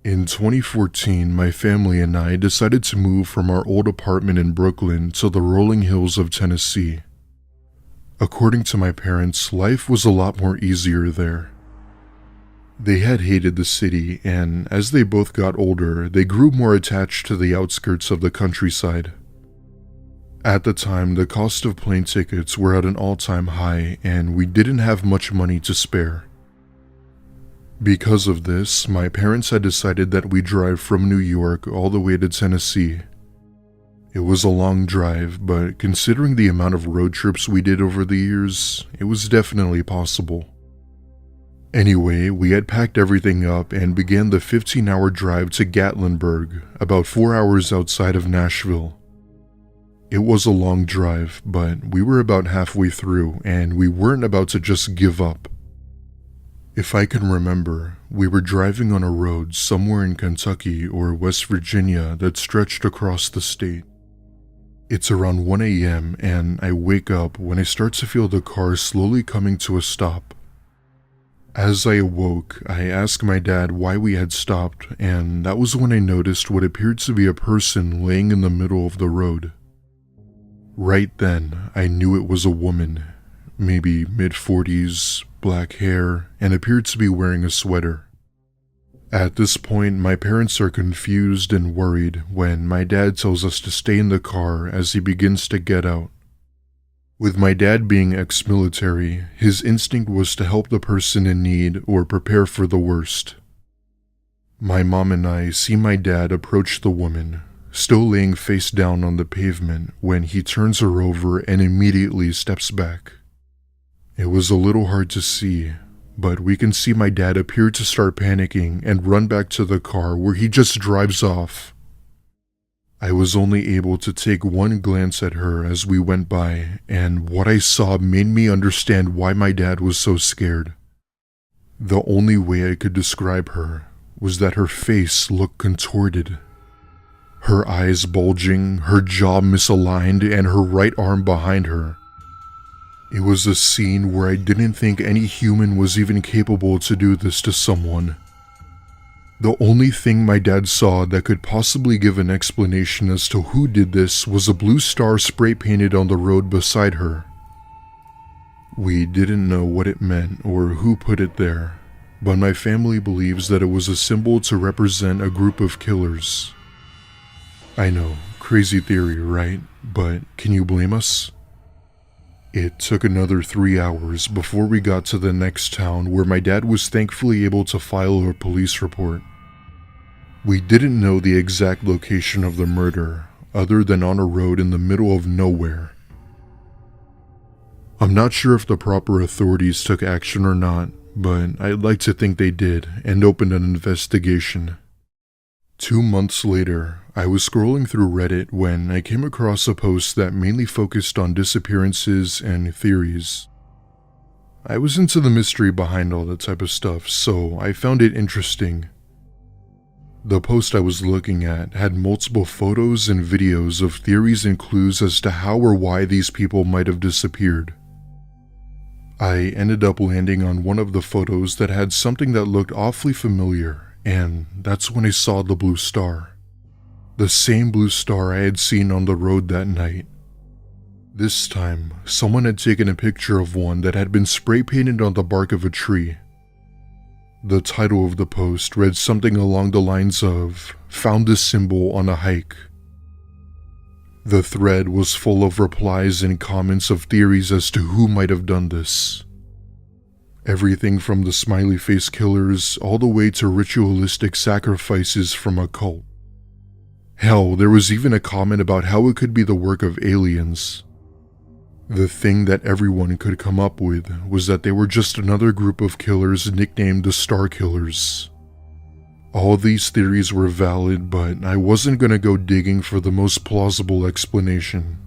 In 2014, my family and I decided to move from our old apartment in Brooklyn to the rolling hills of Tennessee. According to my parents, life was a lot more easier there. They had hated the city, and as they both got older, they grew more attached to the outskirts of the countryside. At the time, the cost of plane tickets were at an all-time high, and we didn't have much money to spare. Because of this, my parents had decided that we drive from New York all the way to Tennessee. It was a long drive, but considering the amount of road trips we did over the years, it was definitely possible. Anyway, we had packed everything up and began the 15-hour drive to Gatlinburg, about 4 hours outside of Nashville. It was a long drive, but we were about halfway through and we weren't about to just give up. If I can remember, we were driving on a road somewhere in Kentucky or West Virginia that stretched across the state. It's around 1 a.m. and I wake up when I start to feel the car slowly coming to a stop. As I awoke, I asked my dad why we had stopped, and that was when I noticed what appeared to be a person laying in the middle of the road. Right then, I knew it was a woman, maybe mid-40s, black hair, and appeared to be wearing a sweater. At this point, my parents are confused and worried when my dad tells us to stay in the car as he begins to get out. With my dad being ex-military, his instinct was to help the person in need or prepare for the worst. My mom and I see my dad approach the woman, still laying face down on the pavement, when he turns her over and immediately steps back. It was a little hard to see, but we can see my dad appear to start panicking and run back to the car where he just drives off. I was only able to take one glance at her as we went by, and what I saw made me understand why my dad was so scared. The only way I could describe her was that her face looked contorted. Her eyes bulging, her jaw misaligned, and her right arm behind her. It was a scene where I didn't think any human was even capable to do this to someone. The only thing my dad saw that could possibly give an explanation as to who did this was a blue star spray painted on the road beside her. We didn't know what it meant or who put it there, but my family believes that it was a symbol to represent a group of killers. I know, crazy theory, right? But can you blame us? It took another 3 hours before we got to the next town where my dad was thankfully able to file a police report. We didn't know the exact location of the murder, other than on a road in the middle of nowhere. I'm not sure if the proper authorities took action or not, but I'd like to think they did and opened an investigation. 2 months later, I was scrolling through Reddit when I came across a post that mainly focused on disappearances and theories. I was into the mystery behind all that type of stuff, so I found it interesting. The post I was looking at had multiple photos and videos of theories and clues as to how or why these people might have disappeared. I ended up landing on one of the photos that had something that looked awfully familiar, and that's when I saw the blue star. The same blue star I had seen on the road that night. This time, someone had taken a picture of one that had been spray painted on the bark of a tree. The title of the post read something along the lines of, "Found this symbol on a hike." The thread was full of replies and comments of theories as to who might have done this. Everything from the smiley face killers all the way to ritualistic sacrifices from a cult. Hell, there was even a comment about how it could be the work of aliens. The thing that everyone could come up with was that they were just another group of killers nicknamed the Star Killers. All these theories were valid, but I wasn't gonna go digging for the most plausible explanation.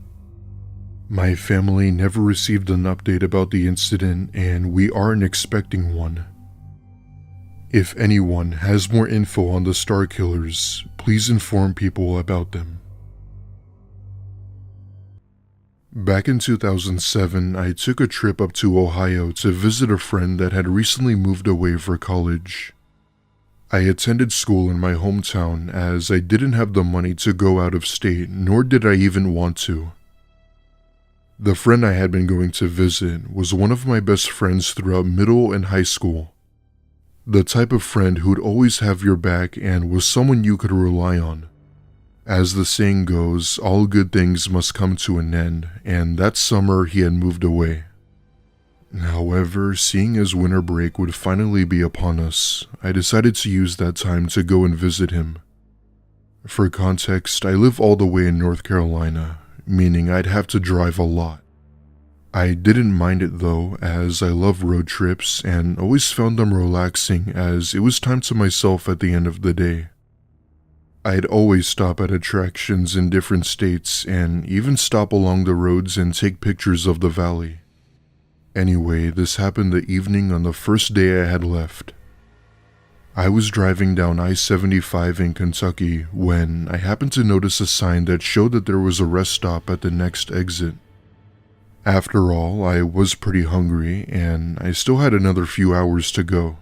My family never received an update about the incident, and we aren't expecting one. If anyone has more info on the Star Killers, please inform people about them. Back in 2007, I took a trip up to Ohio to visit a friend that had recently moved away for college. I attended school in my hometown as I didn't have the money to go out of state, nor did I even want to. The friend I had been going to visit was one of my best friends throughout middle and high school. The type of friend who'd always have your back and was someone you could rely on. As the saying goes, all good things must come to an end, and that summer he had moved away. However, seeing as winter break would finally be upon us, I decided to use that time to go and visit him. For context, I live all the way in North Carolina, meaning I'd have to drive a lot. I didn't mind it though, as I love road trips and always found them relaxing as it was time to myself at the end of the day. I'd always stop at attractions in different states and even stop along the roads and take pictures of the valley. Anyway, this happened the evening on the first day I had left. I was driving down I-75 in Kentucky when I happened to notice a sign that showed that there was a rest stop at the next exit. After all, I was pretty hungry and I still had another few hours to go.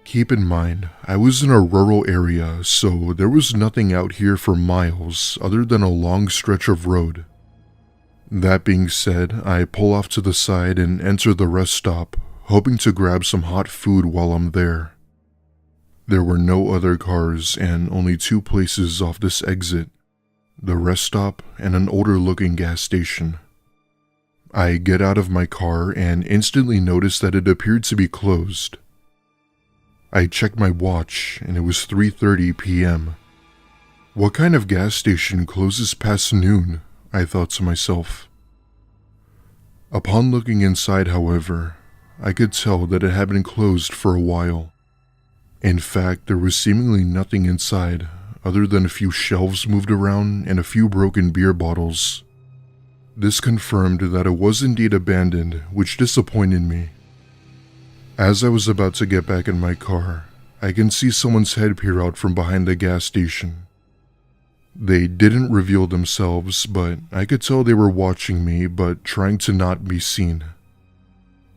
Keep in mind, I was in a rural area, so there was nothing out here for miles other than a long stretch of road. That being said, I pull off to the side and enter the rest stop, hoping to grab some hot food while I'm there. There were no other cars and only two places off this exit, the rest stop and an older-looking gas station. I get out of my car and instantly notice that it appeared to be closed. I checked my watch and it was 3:30 p.m. What kind of gas station closes past noon? I thought to myself. Upon looking inside, however, I could tell that it had been closed for a while. In fact, there was seemingly nothing inside other than a few shelves moved around and a few broken beer bottles. This confirmed that it was indeed abandoned, which disappointed me. As I was about to get back in my car, I can see someone's head peer out from behind the gas station. They didn't reveal themselves, but I could tell they were watching me but trying to not be seen.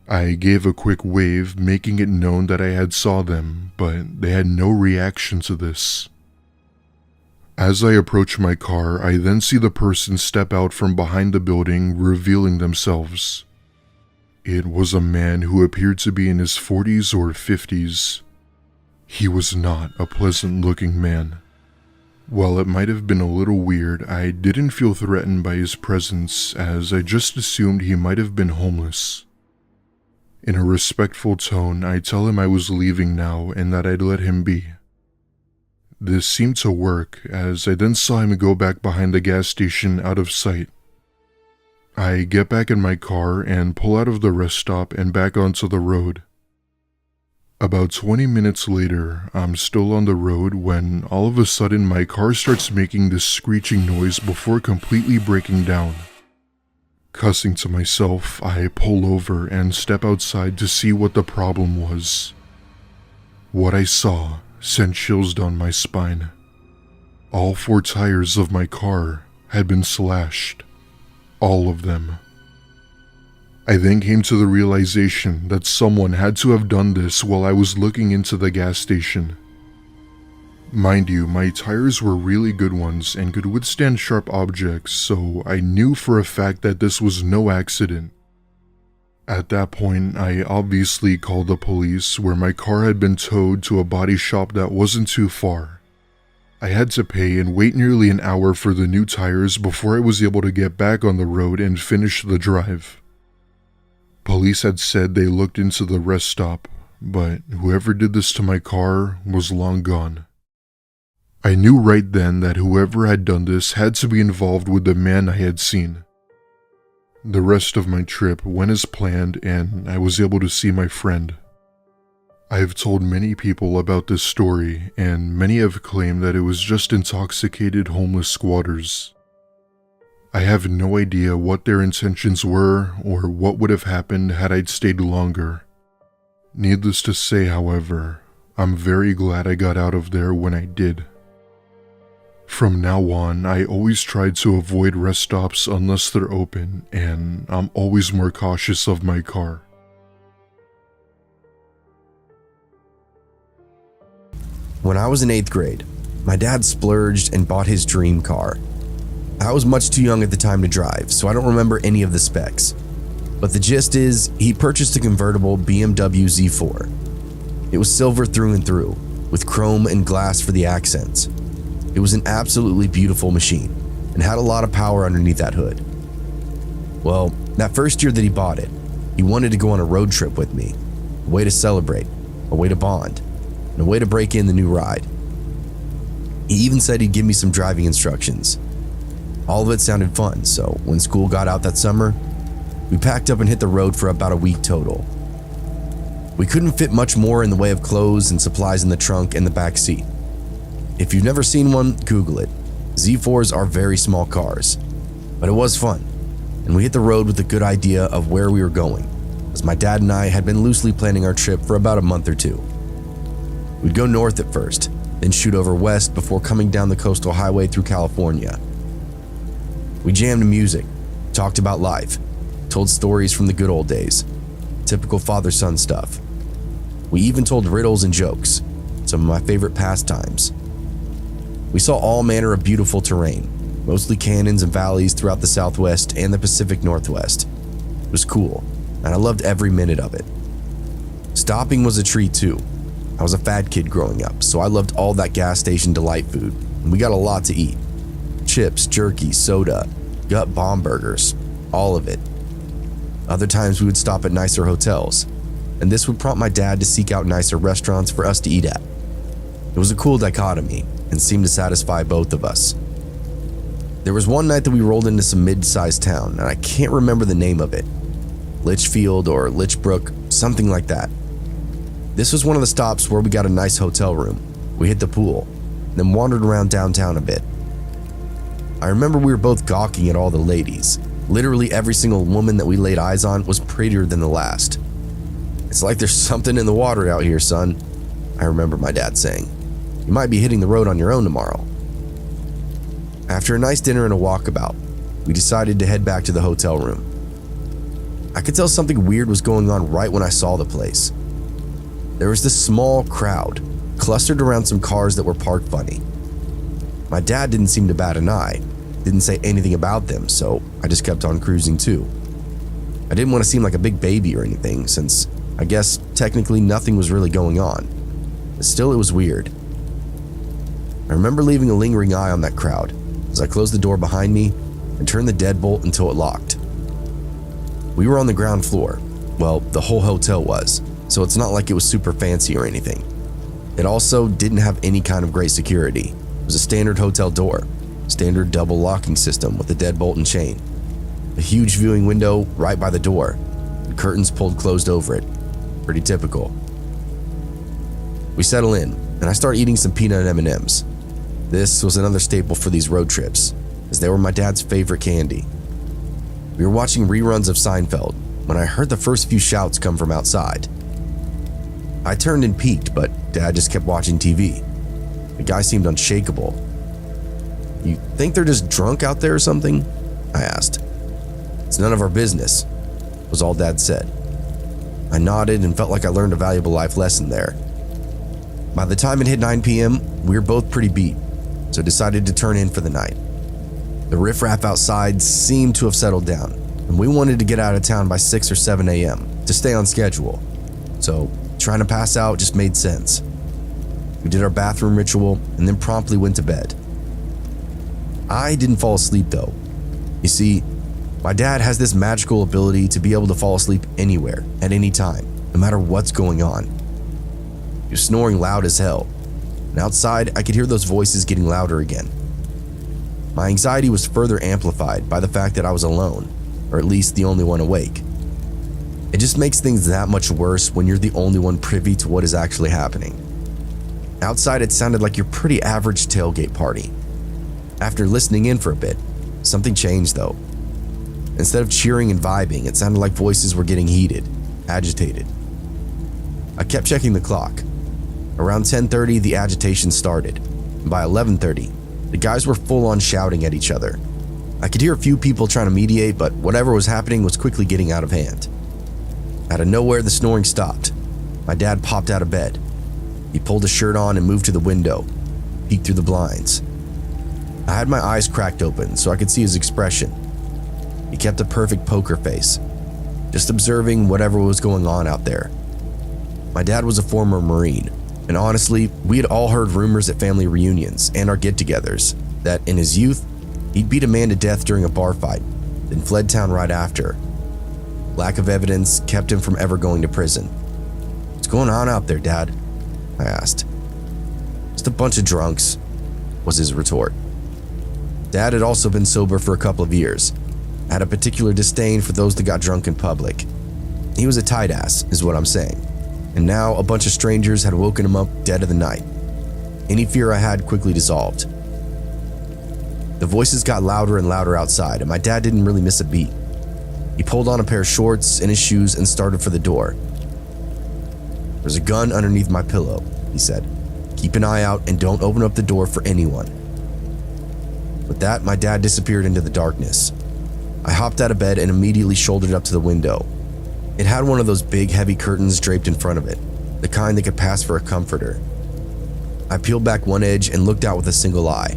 I gave a quick wave, making it known that I had saw them, but they had no reaction to this. As I approach my car, I then see the person step out from behind the building, revealing themselves. It was a man who appeared to be in his 40s or 50s. He was not a pleasant-looking man. While it might have been a little weird, I didn't feel threatened by his presence as I just assumed he might have been homeless. In a respectful tone, I tell him I was leaving now and that I'd let him be. This seemed to work as I then saw him go back behind the gas station out of sight. I get back in my car and pull out of the rest stop and back onto the road. About 20 minutes later, I'm still on the road when all of a sudden my car starts making this screeching noise before completely breaking down. Cussing to myself, I pull over and step outside to see what the problem was. What I saw sent chills down my spine. All 4 tires of my car had been slashed. All of them. I then came to the realization that someone had to have done this while I was looking into the gas station. Mind you, my tires were really good ones and could withstand sharp objects, so I knew for a fact that this was no accident. At that point, I obviously called the police, where my car had been towed to a body shop that wasn't too far. I had to pay and wait nearly an hour for the new tires before I was able to get back on the road and finish the drive. Police had said they looked into the rest stop, but whoever did this to my car was long gone. I knew right then that whoever had done this had to be involved with the man I had seen. The rest of my trip went as planned and I was able to see my friend. I've told many people about this story and many have claimed that it was just intoxicated homeless squatters. I have no idea what their intentions were or what would have happened had I stayed longer. Needless to say, however, I'm very glad I got out of there when I did. From now on, I always try to avoid rest stops unless they're open, and I'm always more cautious of my car. When I was in 8th grade, my dad splurged and bought his dream car. I was much too young at the time to drive, so I don't remember any of the specs. But the gist is, he purchased a convertible BMW Z4. It was silver through and through, with chrome and glass for the accents. It was an absolutely beautiful machine, and had a lot of power underneath that hood. Well, that first year that he bought it, he wanted to go on a road trip with me, a way to celebrate, a way to bond, and a way to break in the new ride. He even said he'd give me some driving instructions. All of it sounded fun, so when school got out that summer, we packed up and hit the road for about a week total. We couldn't fit much more in the way of clothes and supplies in the trunk and the back seat. If you've never seen one, Google it. Z4s are very small cars, but it was fun, and we hit the road with a good idea of where we were going, as my dad and I had been loosely planning our trip for about a month or two. We'd go north at first, then shoot over west before coming down the coastal highway through California. We jammed music, talked about life, told stories from the good old days, typical father-son stuff. We even told riddles and jokes, some of my favorite pastimes. We saw all manner of beautiful terrain, mostly canyons and valleys throughout the Southwest and the Pacific Northwest. It was cool, and I loved every minute of it. Stopping was a treat too. I was a fat kid growing up, so I loved all that gas station delight food, and we got a lot to eat. Chips, jerky, soda, gut bomb burgers, all of it. Other times we would stop at nicer hotels, and this would prompt my dad to seek out nicer restaurants for us to eat at. It was a cool dichotomy and seemed to satisfy both of us. There was one night that we rolled into some mid-sized town, and I can't remember the name of it. Litchfield or Litchbrook, something like that. This was one of the stops where we got a nice hotel room. We hit the pool, then wandered around downtown a bit. I remember we were both gawking at all the ladies. Literally every single woman that we laid eyes on was prettier than the last. "It's like there's something in the water out here, son," I remember my dad saying. "You might be hitting the road on your own tomorrow." After a nice dinner and a walkabout, we decided to head back to the hotel room. I could tell something weird was going on right when I saw the place. There was this small crowd clustered around some cars that were parked funny. My dad didn't seem to bat an eye, didn't say anything about them, so I just kept on cruising too. I didn't want to seem like a big baby or anything, since I guess technically nothing was really going on. But still, it was weird. I remember leaving a lingering eye on that crowd as I closed the door behind me and turned the deadbolt until it locked. We were on the ground floor. Well, the whole hotel was, so it's not like it was super fancy or anything. It also didn't have any kind of great security. It was a standard hotel door, standard double locking system with a deadbolt and chain. A huge viewing window right by the door, and curtains pulled closed over it. Pretty typical. We settle in, and I start eating some peanut M&Ms. This was another staple for these road trips, as they were my dad's favorite candy. We were watching reruns of Seinfeld when I heard the first few shouts come from outside. I turned and peeked, but Dad just kept watching TV. The guy seemed unshakable. "You think they're just drunk out there or something?" I asked. "It's none of our business," was all Dad said. I nodded and felt like I learned a valuable life lesson there. By the time it hit 9 p.m., we were both pretty beat, so decided to turn in for the night. The riffraff outside seemed to have settled down, and we wanted to get out of town by 6 or 7 a.m. to stay on schedule, so trying to pass out just made sense. We did our bathroom ritual and then promptly went to bed. I didn't fall asleep though. You see, my dad has this magical ability to be able to fall asleep anywhere, at any time, no matter what's going on. He was snoring loud as hell, and outside I could hear those voices getting louder again. My anxiety was further amplified by the fact that I was alone, or at least the only one awake. It just makes things that much worse when you're the only one privy to what is actually happening. Outside it sounded like your pretty average tailgate party. After listening in for a bit, something changed though. Instead of cheering and vibing, it sounded like voices were getting heated, agitated. I kept checking the clock. Around 10:30, the agitation started, and by 11:30, the guys were full on shouting at each other. I could hear a few people trying to mediate, but whatever was happening was quickly getting out of hand. Out of nowhere, the snoring stopped. My dad popped out of bed. He pulled his shirt on and moved to the window, peeked through the blinds. I had my eyes cracked open so I could see his expression. He kept a perfect poker face, just observing whatever was going on out there. My dad was a former Marine, and honestly, we had all heard rumors at family reunions and our get-togethers that in his youth, he'd beat a man to death during a bar fight, then fled town right after. Lack of evidence kept him from ever going to prison. "What's going on out there, Dad?" I asked. "Just a bunch of drunks," was his retort. Dad had also been sober for a couple of years, had a particular disdain for those that got drunk in public. He was a tight ass, is what I'm saying, and now a bunch of strangers had woken him up dead of the night. Any fear I had quickly dissolved. The voices got louder and louder outside, and my dad didn't really miss a beat. He pulled on a pair of shorts and his shoes and started for the door. "There's a gun underneath my pillow," he said. "Keep an eye out and don't open up the door for anyone." With that, my dad disappeared into the darkness. I hopped out of bed and immediately shouldered up to the window. It had one of those big, heavy curtains draped in front of it, the kind that could pass for a comforter. I peeled back one edge and looked out with a single eye.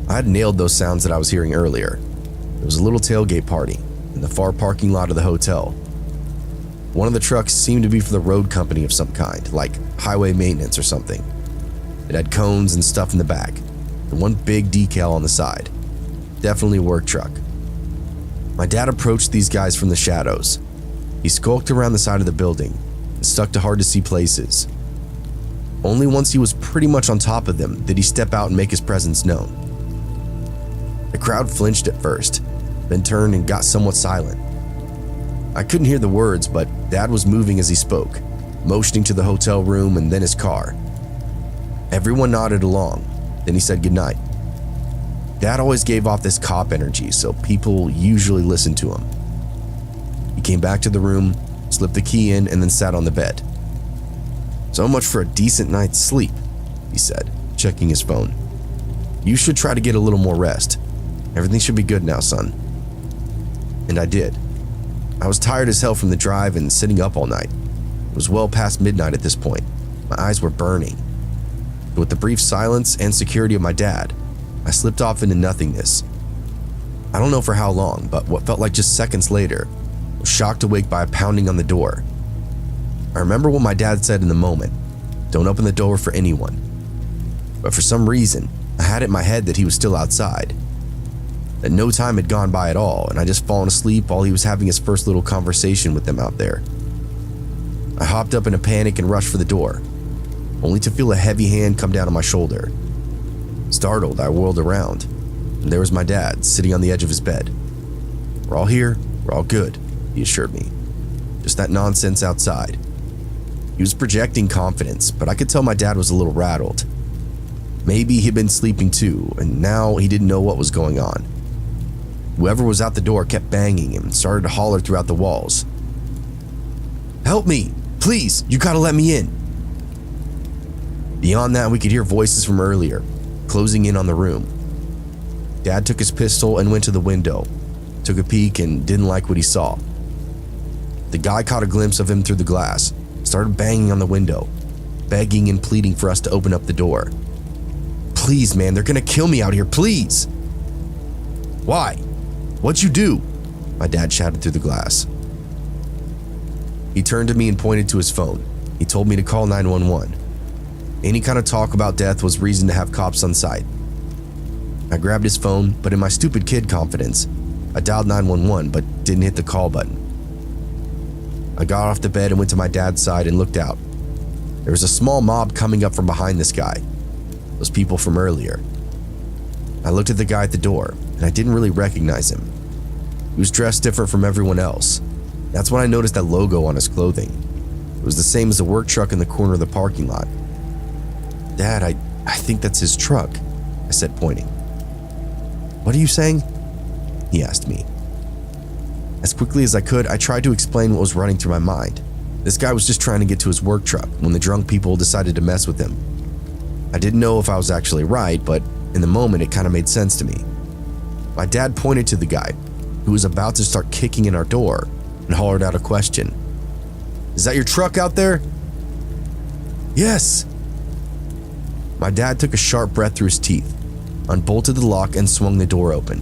I had nailed those sounds that I was hearing earlier. There was a little tailgate party in the far parking lot of the hotel. One of the trucks seemed to be for the road company of some kind, like highway maintenance or something. It had cones and stuff in the back, and one big decal on the side. Definitely a work truck. My dad approached these guys from the shadows. He skulked around the side of the building and stuck to hard-to-see places. Only once he was pretty much on top of them did he step out and make his presence known. The crowd flinched at first, then turned and got somewhat silent. I couldn't hear the words, but Dad was moving as he spoke, motioning to the hotel room and then his car. Everyone nodded along, then he said goodnight. Dad always gave off this cop energy, so people usually listened to him. He came back to the room, slipped the key in, and then sat on the bed. "So much for a decent night's sleep," he said, checking his phone. "You should try to get a little more rest. Everything should be good now, son." And I did. I was tired as hell from the drive and sitting up all night. It was well past midnight at this point. My eyes were burning. But with the brief silence and security of my dad, I slipped off into nothingness. I don't know for how long, but what felt like just seconds later, I was shocked awake by a pounding on the door. I remember what my dad said in the moment: "Don't open the door for anyone." But for some reason, I had it in my head that he was still outside, that no time had gone by at all, and I just fallen asleep while he was having his first little conversation with them out there. I hopped up in a panic and rushed for the door, only to feel a heavy hand come down on my shoulder. Startled, I whirled around, and there was my dad sitting on the edge of his bed. "We're all here, we're all good," he assured me. "Just that nonsense outside." He was projecting confidence, but I could tell my dad was a little rattled. Maybe he'd been sleeping too, and now he didn't know what was going on. Whoever was out the door kept banging and started to holler throughout the walls. "Help me! Please, you gotta let me in!" Beyond that, we could hear voices from earlier, closing in on the room. Dad took his pistol and went to the window, took a peek and didn't like what he saw. The guy caught a glimpse of him through the glass, started banging on the window, begging and pleading for us to open up the door. "Please, man, they're gonna kill me out here, please!" "Why? What'd you do?" my dad shouted through the glass. He turned to me and pointed to his phone. He told me to call 911. Any kind of talk about death was reason to have cops on site. I grabbed his phone, but in my stupid kid confidence, I dialed 911 but didn't hit the call button. I got off the bed and went to my dad's side and looked out. There was a small mob coming up from behind this guy, those people from earlier. I looked at the guy at the door, and I didn't really recognize him. He was dressed different from everyone else. That's when I noticed that logo on his clothing. It was the same as the work truck in the corner of the parking lot. "Dad, I think that's his truck," I said, pointing. "What are you saying?" he asked me. As quickly as I could, I tried to explain what was running through my mind. This guy was just trying to get to his work truck when the drunk people decided to mess with him. I didn't know if I was actually right, but in the moment it kind of made sense to me. My dad pointed to the guy, who was about to start kicking in our door, and hollered out a question. "Is that your truck out there?" Yes. My dad took a sharp breath through his teeth, unbolted the lock, and swung the door open.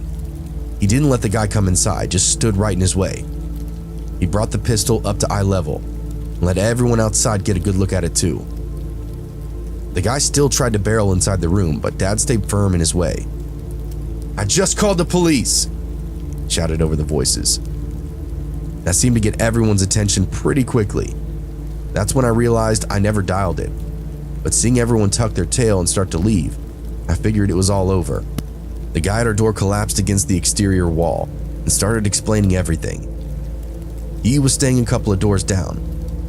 He didn't let the guy come inside, just stood right in his way. He brought the pistol up to eye level and let everyone outside get a good look at it too. The guy still tried to barrel inside the room, but Dad stayed firm in his way. "I just called the police," shouted over the voices. That seemed to get everyone's attention pretty quickly. That's when I realized I never dialed it. But seeing everyone tuck their tail and start to leave, I figured it was all over. The guy at our door collapsed against the exterior wall and started explaining everything. He was staying a couple of doors down.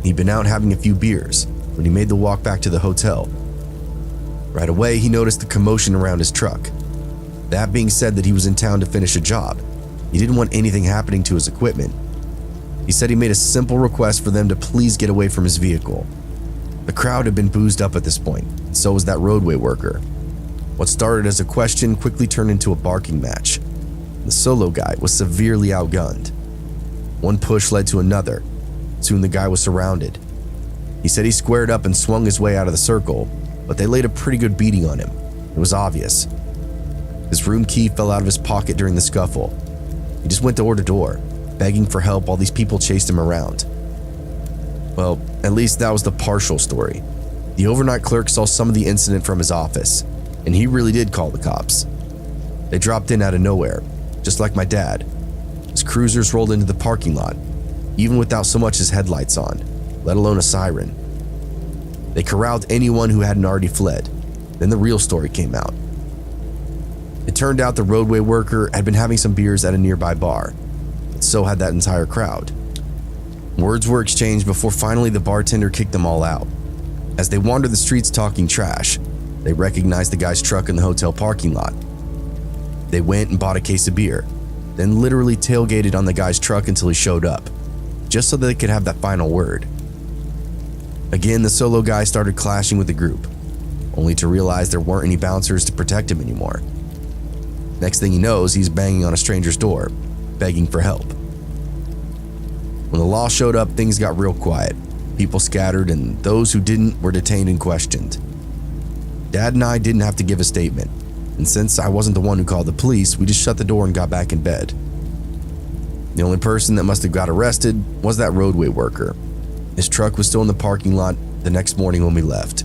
He'd been out having a few beers when he made the walk back to the hotel. Right away, he noticed the commotion around his truck. That being said that he was in town to finish a job, he didn't want anything happening to his equipment. He said he made a simple request for them to please get away from his vehicle. The crowd had been boozed up at this point, and so was that roadway worker. What started as a question quickly turned into a barking match. The solo guy was severely outgunned. One push led to another. Soon the guy was surrounded. He said he squared up and swung his way out of the circle, but they laid a pretty good beating on him. It was obvious. His room key fell out of his pocket during the scuffle. He just went door to door, begging for help while these people chased him around. Well, at least that was the partial story. The overnight clerk saw some of the incident from his office, and he really did call the cops. They dropped in out of nowhere, just like my dad. His cruisers rolled into the parking lot, even without so much as headlights on, let alone a siren. They corralled anyone who hadn't already fled. Then the real story came out. It turned out the roadway worker had been having some beers at a nearby bar, but so had that entire crowd. Words were exchanged before finally the bartender kicked them all out. As they wandered the streets talking trash, they recognized the guy's truck in the hotel parking lot. They went and bought a case of beer, then literally tailgated on the guy's truck until he showed up, just so they could have that final word. Again, the solo guy started clashing with the group, only to realize there weren't any bouncers to protect him anymore. Next thing he knows, he's banging on a stranger's door, begging for help. When the law showed up, things got real quiet. People scattered, and those who didn't were detained and questioned. Dad and I didn't have to give a statement, and since I wasn't the one who called the police, we just shut the door and got back in bed. The only person that must have got arrested was that roadway worker. His truck was still in the parking lot the next morning when we left.